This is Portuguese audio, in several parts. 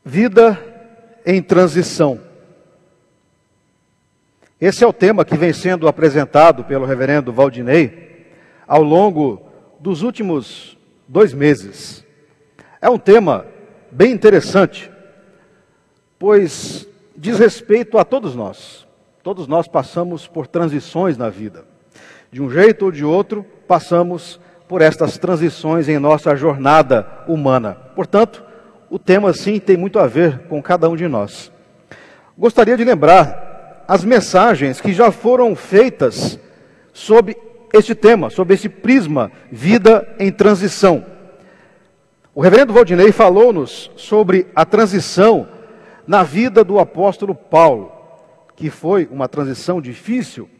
Vida em transição. Esse é o tema que vem sendo apresentado pelo reverendo Valdinei ao longo dos últimos 2 meses. É um tema bem interessante, pois diz respeito a todos nós. Todos nós passamos por transições na vida. De um jeito ou de outro, passamos por estas transições em nossa jornada humana. Portanto, o tema, sim, tem muito a ver com cada um de nós. Gostaria de lembrar as mensagens que já foram feitas sobre este tema, sobre esse prisma, vida em transição. O reverendo Valdinei falou-nos sobre a transição na vida do apóstolo Paulo, que foi uma transição difícil.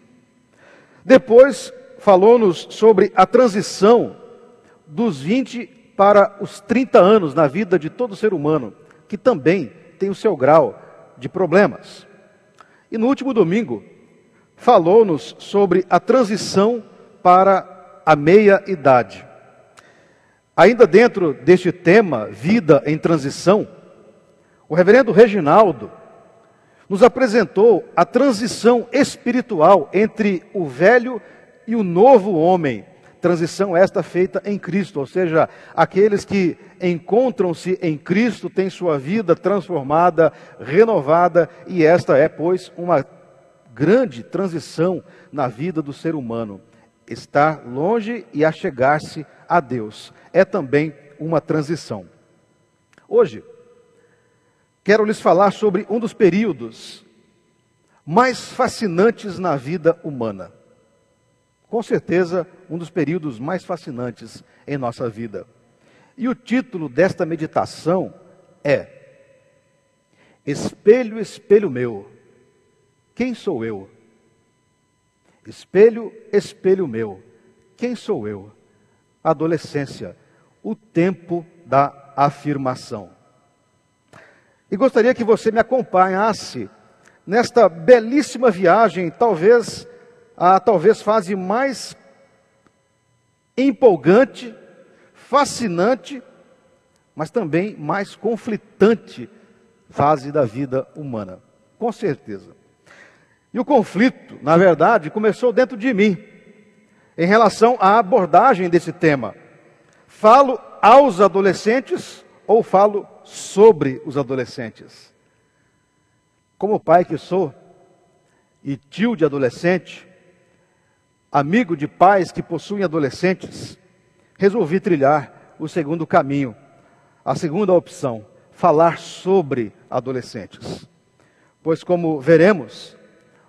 Depois, falou-nos sobre a transição dos 20 para os 30 anos na vida de todo ser humano, que também tem o seu grau de problemas. E no último domingo, falou-nos sobre a transição para a meia-idade. Ainda dentro deste tema, vida em transição, o reverendo Reginaldo nos apresentou a transição espiritual entre o velho e o novo homem. Transição esta feita em Cristo, ou seja, aqueles que encontram-se em Cristo têm sua vida transformada, renovada, e esta é, pois, uma grande transição na vida do ser humano. Estar longe e achegar-se a Deus é também uma transição. Hoje, quero lhes falar sobre um dos períodos mais fascinantes na vida humana. Com certeza, um dos períodos mais fascinantes em nossa vida. E o título desta meditação é: Espelho, espelho meu, quem sou eu? Espelho, espelho meu, quem sou eu? Adolescência, o tempo da afirmação. E gostaria que você me acompanhasse nesta belíssima viagem, talvez a fase mais empolgante, fascinante, mas também mais conflitante fase da vida humana, com certeza. E o conflito, na verdade, começou dentro de mim, em relação à abordagem desse tema. Falo aos adolescentes ou falo sobre os adolescentes? Como pai que sou, e tio de adolescente, amigo de pais que possuem adolescentes, resolvi trilhar o segundo caminho, a segunda opção, falar sobre adolescentes. Pois, como veremos,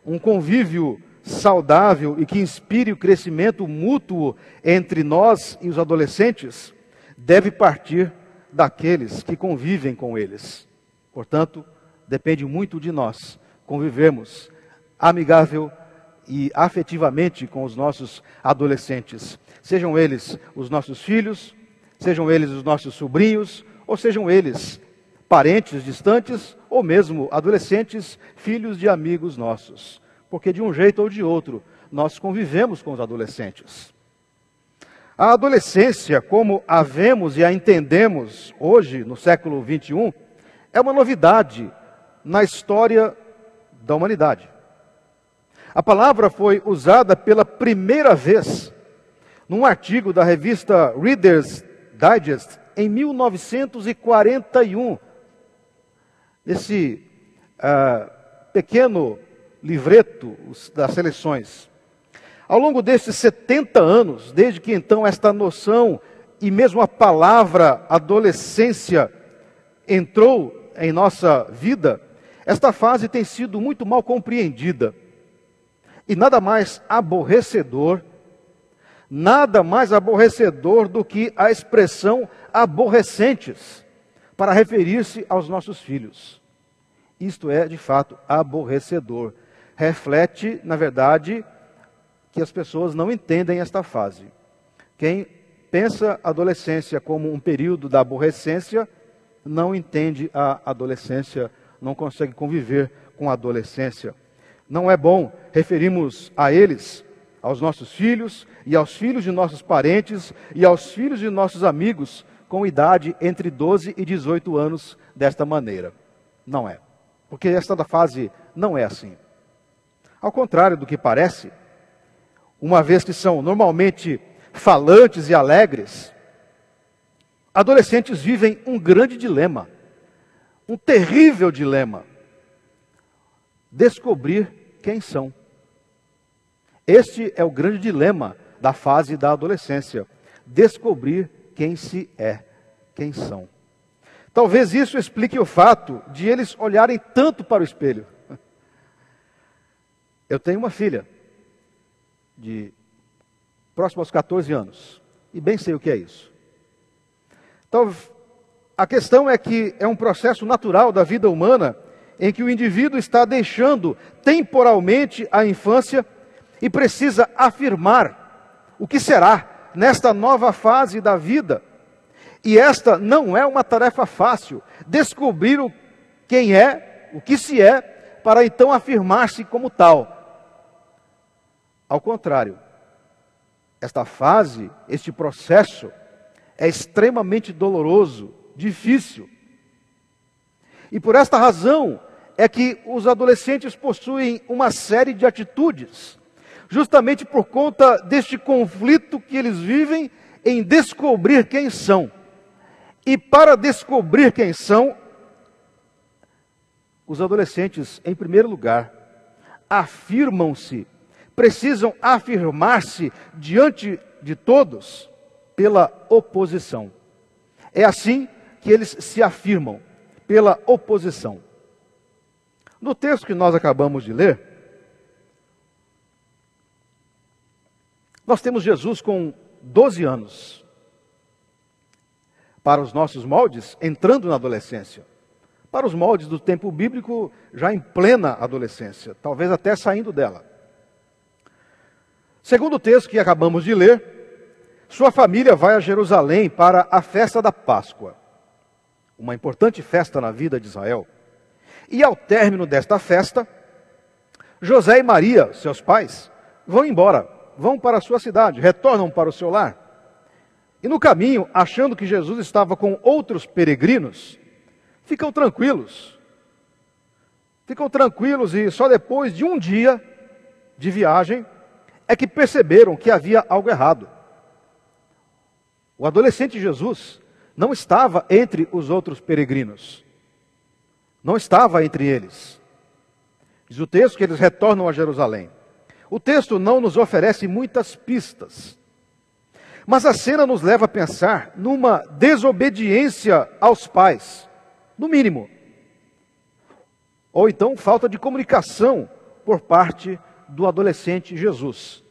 um convívio saudável e que inspire o crescimento mútuo entre nós e os adolescentes deve partir daqueles que convivem com eles. Portanto, depende muito de nós convivermos amigável e afetivamente com os nossos adolescentes. Sejam eles os nossos filhos, sejam eles os nossos sobrinhos, ou sejam eles parentes distantes, ou mesmo adolescentes, filhos de amigos nossos. Porque de um jeito ou de outro, nós convivemos com os adolescentes. A adolescência, como a vemos e a entendemos hoje, no século XXI, é uma novidade na história da humanidade. A palavra foi usada pela primeira vez num artigo da revista Reader's Digest em 1941. Nesse pequeno livreto das seleções. Ao longo desses 70 anos, desde que então esta noção e mesmo a palavra adolescência entrou em nossa vida, esta fase tem sido muito mal compreendida. E nada mais aborrecedor do que a expressão aborrecentes para referir-se aos nossos filhos. Isto é, de fato, aborrecedor. Reflete, na verdade, que as pessoas não entendem esta fase. Quem pensa a adolescência como um período da aborrecência, não entende a adolescência, não consegue conviver com a adolescência. Não é bom referirmos a eles, aos nossos filhos e aos filhos de nossos parentes e aos filhos de nossos amigos com idade entre 12 e 18 anos desta maneira. Não é. Porque esta fase não é assim. Ao contrário do que parece, uma vez que são normalmente falantes e alegres, adolescentes vivem um grande dilema, um terrível dilema: descobrir quem são. Este é o grande dilema da fase da adolescência: descobrir quem se é, quem são. Talvez isso explique o fato de eles olharem tanto para o espelho. Eu tenho uma filha de próximo aos 14 anos e bem sei o que é isso. Então, a questão é que é um processo natural da vida humana em que o indivíduo está deixando temporalmente a infância e precisa afirmar o que será nesta nova fase da vida. E esta não é uma tarefa fácil, descobrir quem é, o que se é, para então afirmar-se como tal. Ao contrário, esta fase, este processo, é extremamente doloroso, difícil. E por esta razão é que os adolescentes possuem uma série de atitudes, justamente por conta deste conflito que eles vivem em descobrir quem são. E para descobrir quem são, os adolescentes, em primeiro lugar, afirmam-se, precisam afirmar-se diante de todos pela oposição. É assim que eles se afirmam, pela oposição. No texto que nós acabamos de ler, nós temos Jesus com 12 anos. Para os nossos moldes, entrando na adolescência. Para os moldes do tempo bíblico, já em plena adolescência, talvez até saindo dela. Segundo o texto que acabamos de ler, sua família vai a Jerusalém para a festa da Páscoa, uma importante festa na vida de Israel. E ao término desta festa, José e Maria, seus pais, vão embora, vão para a sua cidade, retornam para o seu lar. E no caminho, achando que Jesus estava com outros peregrinos, ficam tranquilos. Ficam tranquilos e só depois de um dia de viagem é que perceberam que havia algo errado. O adolescente Jesus não estava entre os outros peregrinos. Não estava entre eles. Diz o texto que eles retornam a Jerusalém. O texto não nos oferece muitas pistas. Mas a cena nos leva a pensar numa desobediência aos pais, no mínimo. Ou então falta de comunicação por parte do adolescente Jesus.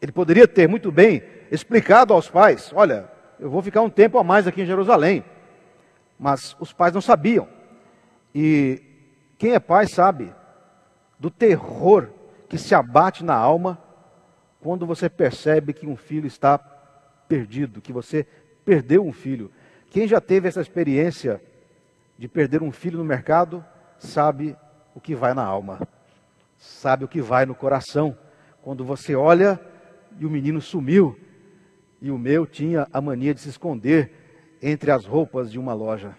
Ele poderia ter muito bem explicado aos pais: olha, eu vou ficar um tempo a mais aqui em Jerusalém. Mas os pais não sabiam. E quem é pai sabe do terror que se abate na alma quando você percebe que um filho está perdido, que você perdeu um filho. Quem já teve essa experiência de perder um filho no mercado, sabe o que vai na alma, sabe o que vai no coração. Quando você olha e o menino sumiu, e o meu tinha a mania de se esconder entre as roupas de uma loja.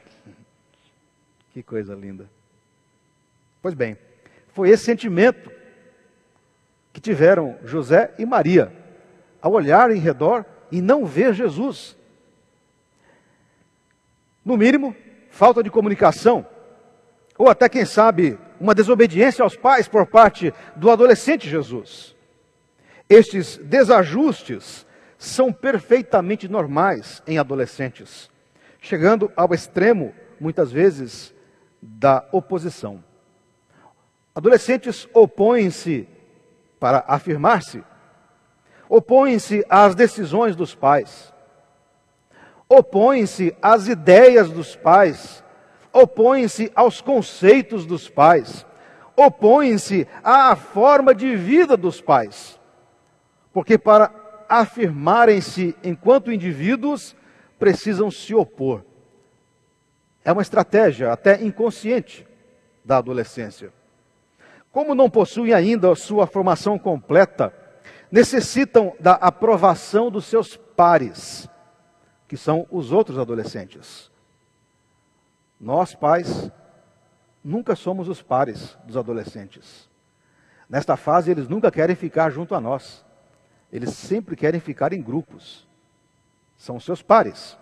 Que coisa linda. Pois bem, foi esse sentimento que tiveram José e Maria, ao olhar em redor e não ver Jesus. No mínimo, falta de comunicação, ou até, quem sabe, uma desobediência aos pais por parte do adolescente Jesus. Estes desajustes são perfeitamente normais em adolescentes, chegando ao extremo, muitas vezes, da oposição. Adolescentes opõem-se para afirmar-se, opõem-se às decisões dos pais, opõem-se às ideias dos pais, opõem-se aos conceitos dos pais, opõem-se à forma de vida dos pais. Porque para afirmarem-se enquanto indivíduos, precisam se opor. É uma estratégia até inconsciente da adolescência. Como não possuem ainda a sua formação completa, necessitam da aprovação dos seus pares, que são os outros adolescentes. Nós, pais, nunca somos os pares dos adolescentes. Nesta fase, eles nunca querem ficar junto a nós. Eles sempre querem ficar em grupos. São seus pares.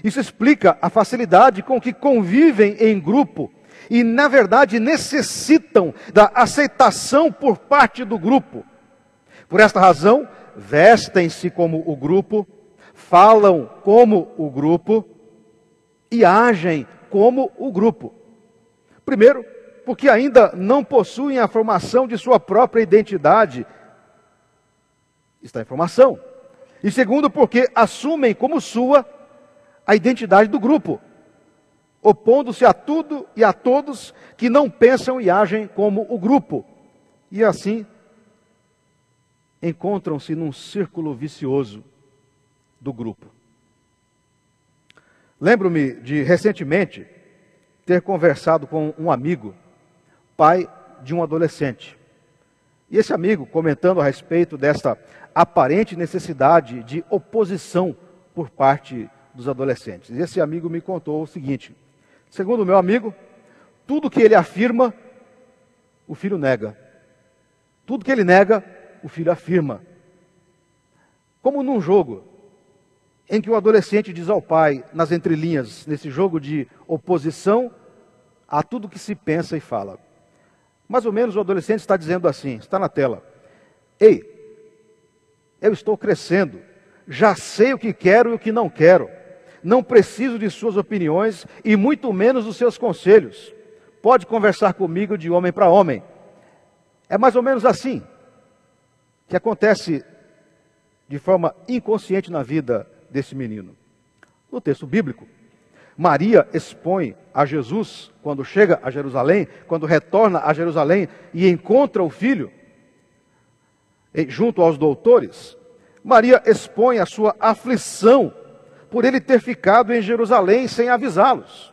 Isso explica a facilidade com que convivem em grupo e, na verdade, necessitam da aceitação por parte do grupo. Por esta razão, vestem-se como o grupo, falam como o grupo e agem como o grupo. Primeiro, porque ainda não possuem a formação de sua própria identidade. Está em formação. E segundo, porque assumem como sua a identidade do grupo, opondo-se a tudo e a todos que não pensam e agem como o grupo. E assim, encontram-se num círculo vicioso do grupo. Lembro-me de, recentemente, ter conversado com um amigo, pai de um adolescente. E esse amigo, comentando a respeito desta aparente necessidade de oposição por parte dos adolescentes. E esse amigo me contou o seguinte: segundo o meu amigo, tudo que ele afirma, o filho nega. Tudo que ele nega, o filho afirma. Como num jogo em que o adolescente diz ao pai, nas entrelinhas, nesse jogo de oposição a tudo que se pensa e fala. Mais ou menos o adolescente está dizendo assim, está na tela: ei, eu estou crescendo, já sei o que quero e o que não quero, não preciso de suas opiniões e muito menos dos seus conselhos, pode conversar comigo de homem para homem. É mais ou menos assim que acontece de forma inconsciente na vida desse menino. No texto bíblico, Maria expõe a Jesus, quando chega a Jerusalém, quando retorna a Jerusalém e encontra o filho, junto aos doutores, Maria expõe a sua aflição por ele ter ficado em Jerusalém sem avisá-los.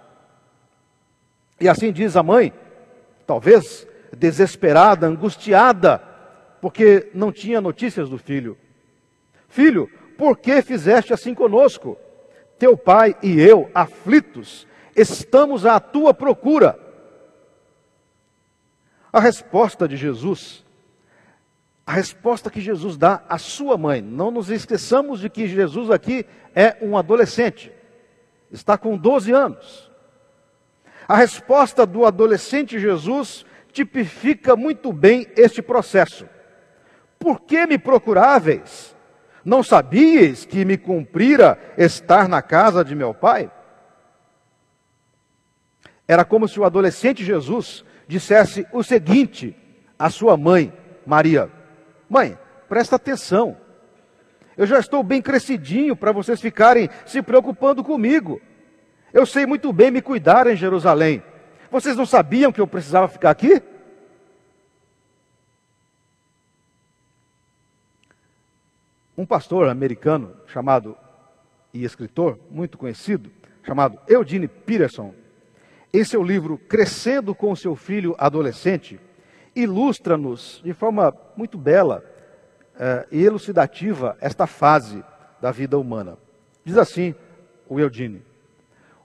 E assim diz a mãe, talvez desesperada, angustiada, porque não tinha notícias do filho. Filho, por que fizeste assim conosco? Teu pai e eu, aflitos, estamos à tua procura. A resposta de Jesus, a resposta que Jesus dá à sua mãe, não nos esqueçamos de que Jesus aqui é um adolescente, está com 12 anos. A resposta do adolescente Jesus tipifica muito bem este processo. Por que me procuráveis? Não sabíeis que me cumprira estar na casa de meu pai? Era como se o adolescente Jesus dissesse o seguinte à sua mãe, Maria: mãe, presta atenção. Eu já estou bem crescidinho para vocês ficarem se preocupando comigo. Eu sei muito bem me cuidar em Jerusalém. Vocês não sabiam que eu precisava ficar aqui? Um pastor americano chamado, e escritor muito conhecido, chamado Eugene Peterson, em seu livro Crescendo com seu Filho Adolescente, ilustra-nos de forma muito bela e elucidativa esta fase da vida humana. Diz assim o Eugene: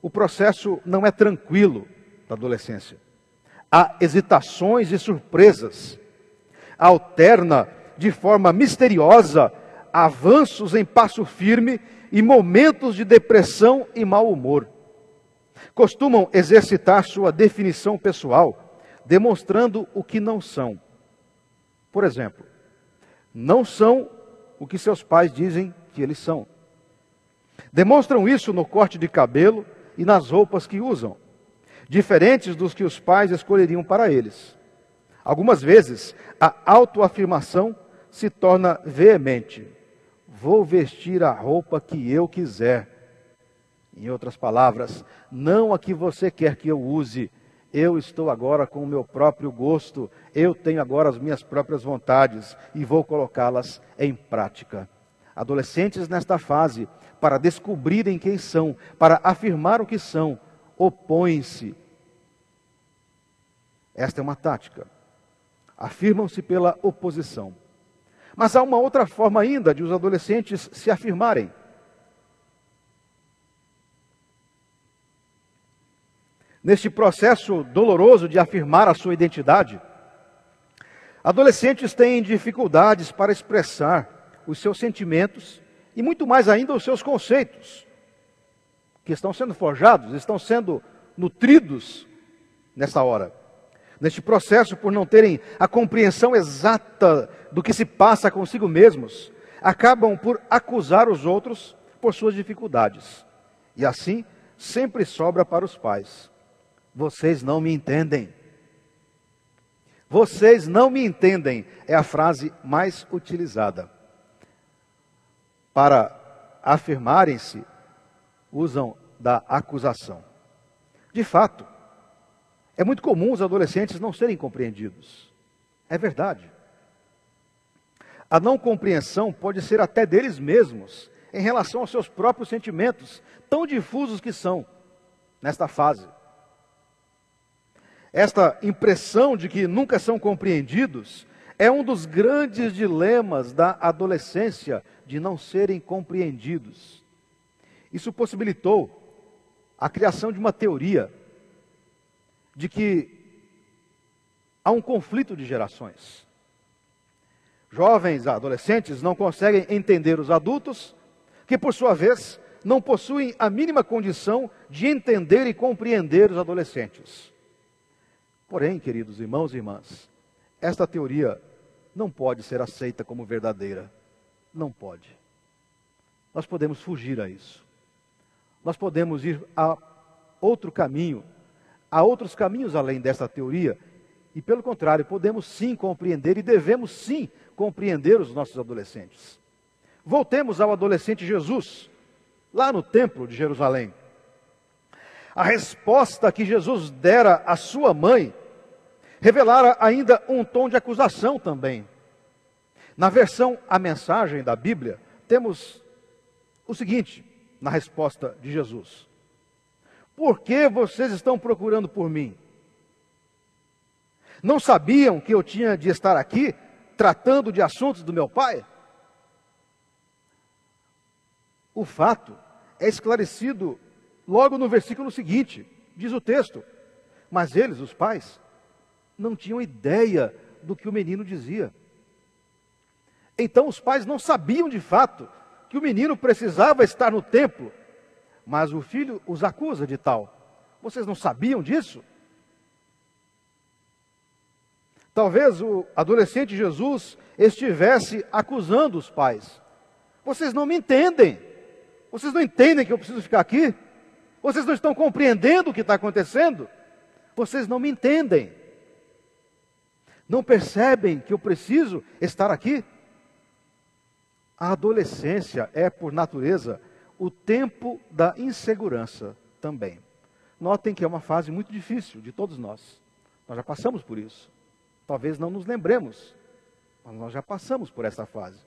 o processo não é tranquilo da adolescência. Há hesitações e surpresas. Alterna de forma misteriosa avanços em passo firme e momentos de depressão e mau humor. Costumam exercitar sua definição pessoal, demonstrando o que não são. Por exemplo, não são o que seus pais dizem que eles são. Demonstram isso no corte de cabelo e nas roupas que usam, diferentes dos que os pais escolheriam para eles. Algumas vezes, a autoafirmação se torna veemente: vou vestir a roupa que eu quiser. Em outras palavras, não a que você quer que eu use. Eu estou agora com o meu próprio gosto. Eu tenho agora as minhas próprias vontades e vou colocá-las em prática. Adolescentes nesta fase, para descobrirem quem são, para afirmar o que são, opõem-se. Esta é uma tática. Afirmam-se pela oposição. Mas há uma outra forma ainda de os adolescentes se afirmarem. Neste processo doloroso de afirmar a sua identidade, adolescentes têm dificuldades para expressar os seus sentimentos e muito mais ainda os seus conceitos, que estão sendo forjados, estão sendo nutridos nessa hora. Neste processo, por não terem a compreensão exata do que se passa consigo mesmos, acabam por acusar os outros por suas dificuldades. E assim, sempre sobra para os pais: vocês não me entendem. Vocês não me entendem é a frase mais utilizada. Para afirmarem-se, usam da acusação. De fato, é muito comum os adolescentes não serem compreendidos. É verdade. A não compreensão pode ser até deles mesmos, em relação aos seus próprios sentimentos, tão difusos que são nesta fase. Esta impressão de que nunca são compreendidos é um dos grandes dilemas da adolescência, de não serem compreendidos. Isso possibilitou a criação de uma teoria de que há um conflito de gerações. Jovens, adolescentes não conseguem entender os adultos, que por sua vez não possuem a mínima condição de entender e compreender os adolescentes. Porém, queridos irmãos e irmãs, esta teoria não pode ser aceita como verdadeira. Não pode. Nós podemos fugir a isso. Nós podemos ir a outro caminho, a outros caminhos além desta teoria, e pelo contrário, podemos sim compreender e devemos sim compreender os nossos adolescentes. Voltemos ao adolescente Jesus, lá no templo de Jerusalém. A resposta que Jesus dera à sua mãe revelara ainda um tom de acusação também. Na versão A Mensagem da Bíblia, temos o seguinte, na resposta de Jesus: por que vocês estão procurando por mim? Não sabiam que eu tinha de estar aqui, tratando de assuntos do meu pai? O fato é esclarecido logo no versículo seguinte, diz o texto: mas eles, os pais, não tinham ideia do que o menino dizia. Então os pais não sabiam de fato que o menino precisava estar no templo, mas o filho os acusa de tal. Vocês não sabiam disso? Talvez o adolescente Jesus estivesse acusando os pais. Vocês não me entendem. Vocês não entendem que eu preciso ficar aqui? Vocês não estão compreendendo o que está acontecendo? Vocês não me entendem. Não percebem que eu preciso estar aqui? A adolescência é, por natureza, o tempo da insegurança também. Notem que é uma fase muito difícil de todos nós. Nós já passamos por isso. Talvez não nos lembremos, mas nós já passamos por essa fase.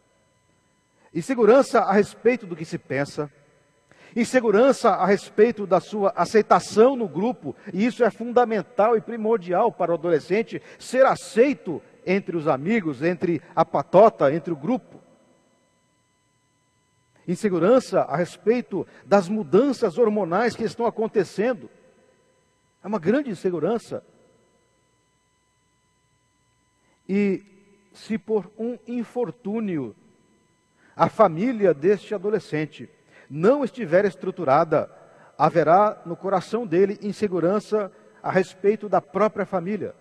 Insegurança a respeito do que se pensa, insegurança a respeito da sua aceitação no grupo, e isso é fundamental e primordial para o adolescente, ser aceito entre os amigos, entre a patota, entre o grupo. Insegurança a respeito das mudanças hormonais que estão acontecendo. É uma grande insegurança. E se por um infortúnio a família deste adolescente não estiver estruturada, haverá no coração dele insegurança a respeito da própria família.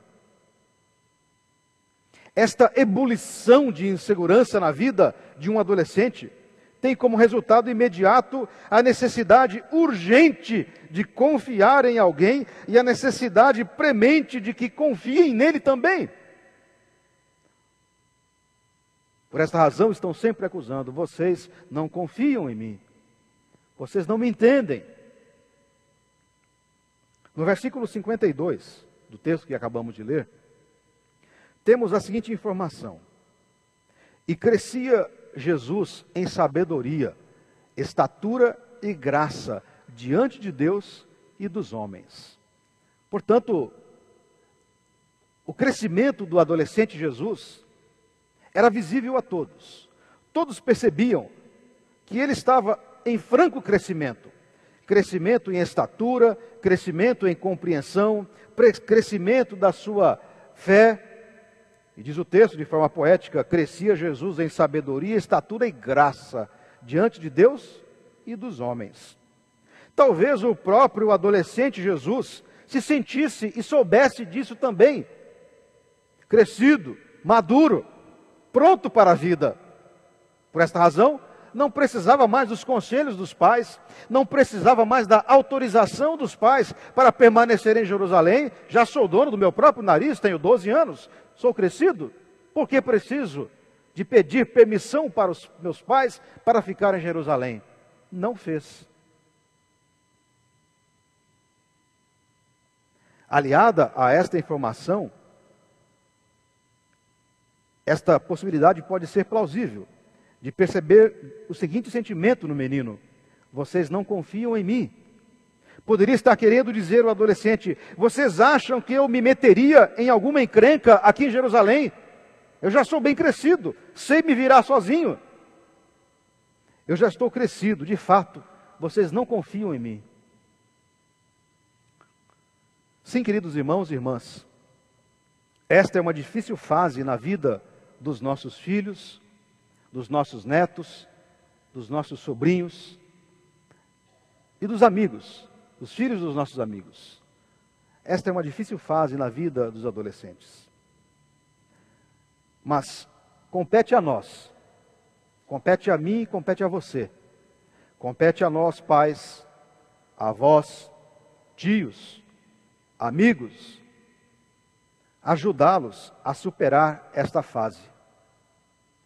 Esta ebulição de insegurança na vida de um adolescente tem como resultado imediato a necessidade urgente de confiar em alguém e a necessidade premente de que confiem nele também. Por esta razão estão sempre acusando: vocês não confiam em mim, vocês não me entendem. No versículo 52 do texto que acabamos de ler, temos a seguinte informação: e crescia Jesus em sabedoria, estatura e graça diante de Deus e dos homens. Portanto, o crescimento do adolescente Jesus era visível a todos. Todos percebiam que ele estava em franco crescimento, crescimento em estatura, crescimento em compreensão, crescimento da sua fé. E diz o texto de forma poética: crescia Jesus em sabedoria, estatura e graça diante de Deus e dos homens. Talvez o próprio adolescente Jesus se sentisse e soubesse disso também. Crescido, maduro, pronto para a vida. Por esta razão, não precisava mais dos conselhos dos pais, não precisava mais da autorização dos pais para permanecer em Jerusalém. Já sou dono do meu próprio nariz, tenho 12 anos, sou crescido. Por que preciso de pedir permissão para os meus pais para ficar em Jerusalém? Não fez. Aliada a esta informação, esta possibilidade pode ser plausível, de perceber o seguinte sentimento no menino: vocês não confiam em mim. Poderia estar querendo dizer o adolescente: vocês acham que eu me meteria em alguma encrenca aqui em Jerusalém? Eu já sou bem crescido, sei me virar sozinho. Eu já estou crescido, de fato, vocês não confiam em mim. Sim, queridos irmãos e irmãs, esta é uma difícil fase na vida dos nossos filhos, dos nossos netos, dos nossos sobrinhos e dos amigos, dos filhos dos nossos amigos. Esta é uma difícil fase na vida dos adolescentes. Mas compete a nós, compete a mim e compete a você, compete a nós pais, avós, tios, amigos, ajudá-los a superar esta fase.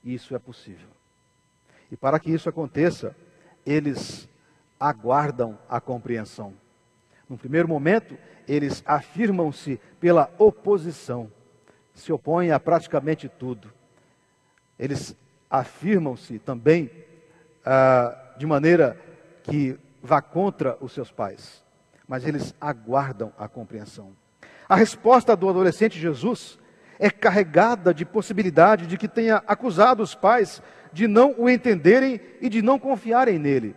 Isso é possível. E para que isso aconteça, eles aguardam a compreensão. No primeiro momento, eles afirmam-se pela oposição, se opõem a praticamente tudo. Eles afirmam-se também de maneira que vá contra os seus pais, mas eles aguardam a compreensão. A resposta do adolescente Jesus é carregada de possibilidade de que tenha acusado os pais de não o entenderem e de não confiarem nele.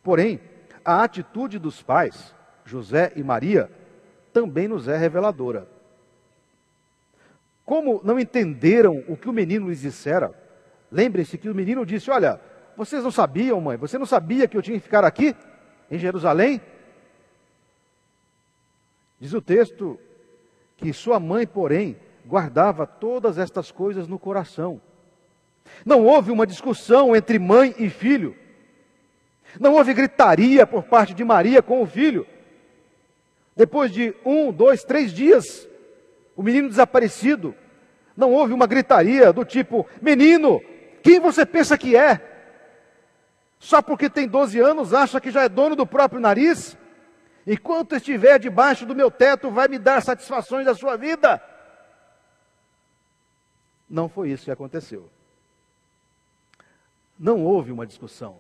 Porém, a atitude dos pais, José e Maria, também nos é reveladora. Como não entenderam o que o menino lhes dissera, lembrem-se que o menino disse: olha, vocês não sabiam, mãe, você não sabia que eu tinha que ficar aqui, em Jerusalém? Diz o texto que sua mãe, porém, guardava todas estas coisas no coração. Não houve uma discussão entre mãe e filho. Não houve gritaria por parte de Maria com o filho. Depois de 1, 2, 3 dias, o menino desaparecido, não houve uma gritaria do tipo: menino, quem você pensa que é? Só porque tem 12 anos acha que já é dono do próprio nariz? Enquanto estiver debaixo do meu teto, vai me dar satisfações da sua vida? Não foi isso que aconteceu. Não houve uma discussão.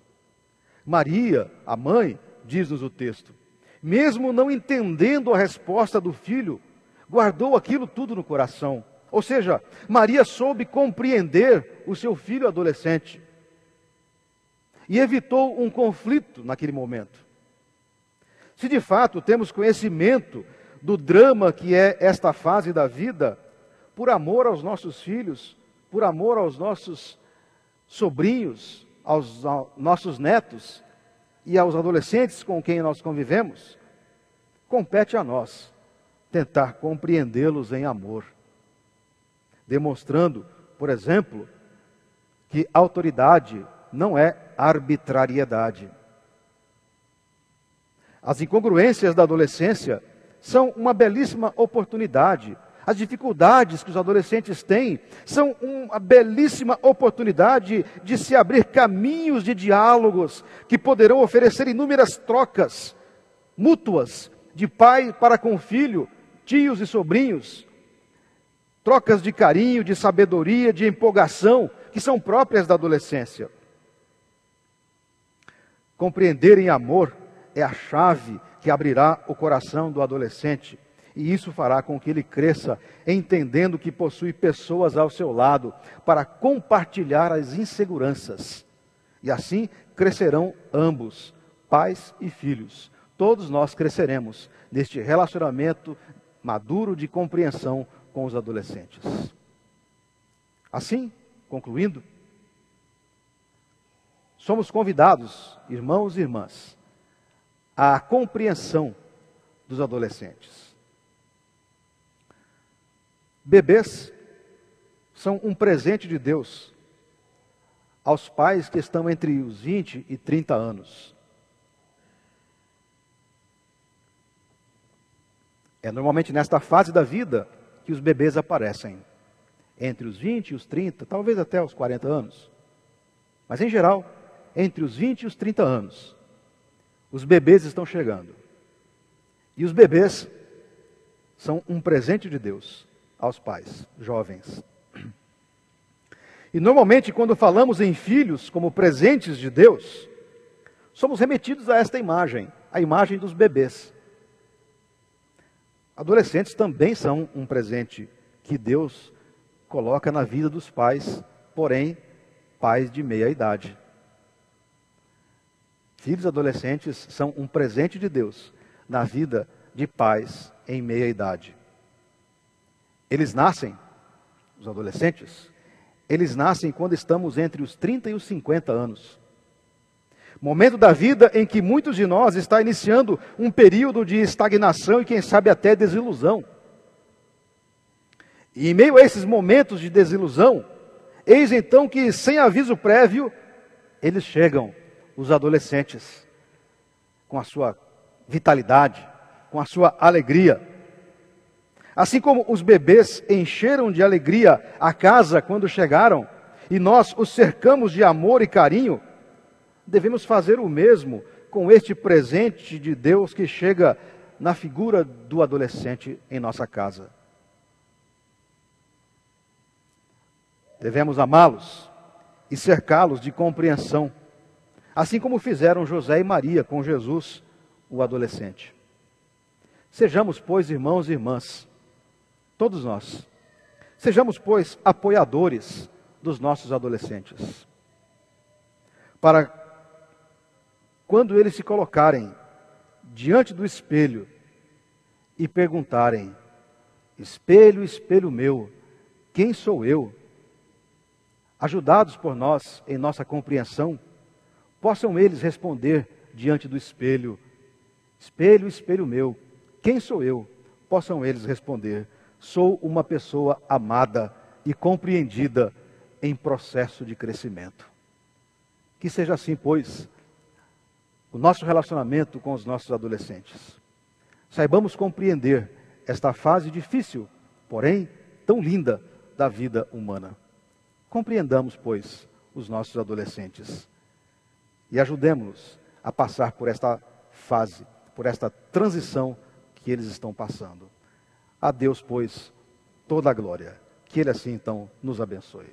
Maria, a mãe, diz-nos o texto, mesmo não entendendo a resposta do filho, guardou aquilo tudo no coração. Ou seja, Maria soube compreender o seu filho adolescente e evitou um conflito naquele momento. Se de fato temos conhecimento do drama que é esta fase da vida, por amor aos nossos filhos, por amor aos nossos sobrinhos, aos nossos netos e aos adolescentes com quem nós convivemos, compete a nós tentar compreendê-los em amor, demonstrando, por exemplo, que autoridade não é arbitrariedade. As incongruências da adolescência são uma belíssima oportunidade. As dificuldades que os adolescentes têm são uma belíssima oportunidade de se abrir caminhos de diálogos que poderão oferecer inúmeras trocas mútuas de pai para com filho, tios e sobrinhos. Trocas de carinho, de sabedoria, de empolgação que são próprias da adolescência. Compreender em amor é a chave que abrirá o coração do adolescente. E isso fará com que ele cresça, entendendo que possui pessoas ao seu lado para compartilhar as inseguranças. E assim crescerão ambos, pais e filhos, todos nós cresceremos neste relacionamento maduro de compreensão com os adolescentes. Assim, concluindo, somos convidados, irmãos e irmãs, à compreensão dos adolescentes. Bebês são um presente de Deus aos pais que estão entre os 20 e 30 anos. É normalmente nesta fase da vida que os bebês aparecem, entre os 20 e os 30, talvez até os 40 anos. Mas em geral, entre os 20 e os 30 anos, os bebês estão chegando. E os bebês são um presente de Deus aos pais jovens. E normalmente, quando falamos em filhos como presentes de Deus, somos remetidos a esta imagem, a imagem dos bebês. Adolescentes também são um presente que Deus coloca na vida dos pais, porém, pais de meia idade. Filhos adolescentes são um presente de Deus na vida de pais em meia idade. Eles nascem, os adolescentes, eles nascem quando estamos entre os 30 e os 50 anos. Momento da vida em que muitos de nós está iniciando um período de estagnação e quem sabe até desilusão. E em meio a esses momentos de desilusão, eis então que sem aviso prévio, eles chegam, os adolescentes, com a sua vitalidade, com a sua alegria. Assim como os bebês encheram de alegria a casa quando chegaram, e nós os cercamos de amor e carinho, devemos fazer o mesmo com este presente de Deus que chega na figura do adolescente em nossa casa. Devemos amá-los e cercá-los de compreensão, assim como fizeram José e Maria com Jesus, o adolescente. Sejamos, pois, irmãos e irmãs, todos nós, sejamos, pois, apoiadores dos nossos adolescentes, para quando eles se colocarem diante do espelho e perguntarem: espelho, espelho meu, quem sou eu? Ajudados por nós em nossa compreensão, possam eles responder diante do espelho: espelho, espelho meu, quem sou eu? Possam eles responder: sou uma pessoa amada e compreendida em processo de crescimento. Que seja assim, pois, o nosso relacionamento com os nossos adolescentes. Saibamos compreender esta fase difícil, porém tão linda da vida humana. Compreendamos, pois, os nossos adolescentes e ajudemos-los a passar por esta fase, por esta transição que eles estão passando. A Deus, pois, toda a glória. Que Ele assim, então, nos abençoe.